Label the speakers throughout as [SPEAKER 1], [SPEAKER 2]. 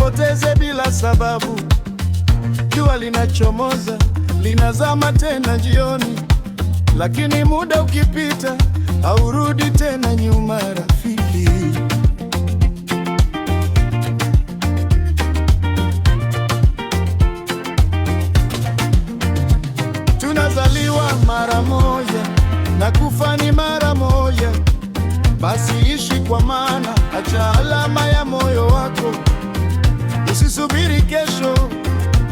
[SPEAKER 1] Usijipoteze bila sababu. Jua linachomoza, linazama tena jioni, lakini muda ukipita haurudi tena nyuma, rafiki. Tunazaliwa mara moja na kufa ni mara moja. Basi ishi kwa maana, acha alama ya moyo wako. Usisubiri kesho,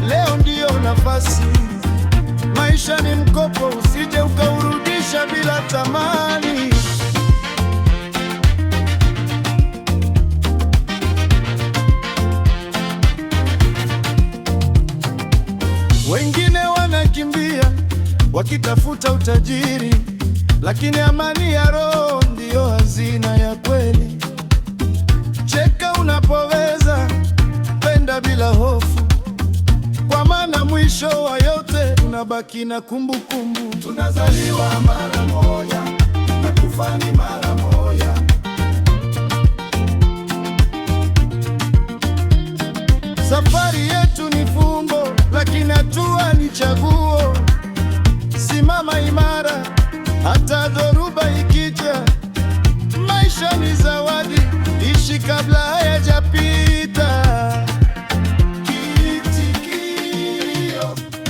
[SPEAKER 1] leo ndiyo nafasi. Maisha ni mkopo, usije ukaurudisha bila tamani. Wengine wanakimbia wakitafuta utajiri, lakini amani ya roho ndiyo hazina ya kweli. Cheka unapoweza, penda bila hofu, kwa maana mwisho wa yote unabaki na kumbukumbu. Tunazaliwa mara moja na kufa ni mara moja. Safari yetu ni fumbo, lakini hatua ni chaguo. Simama imara hata dhoruba ikija. Maisha ni zawadi, ishi kabla hayajapita. Kiitikio,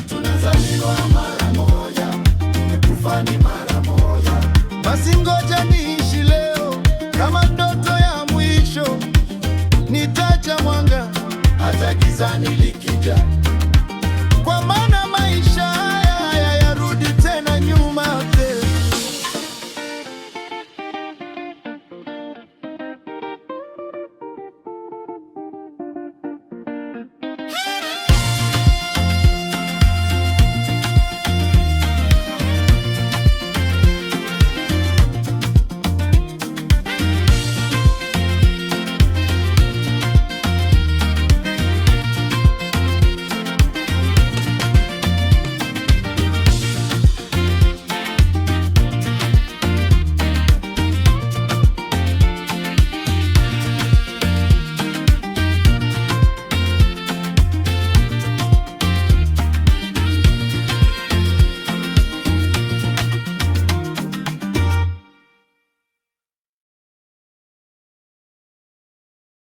[SPEAKER 1] tunazaliwa mara moja, kufa ni mara moja. Basi ngoja niishi leo kama ndoto ya mwisho. Nitacha mwanga hata gizani likija.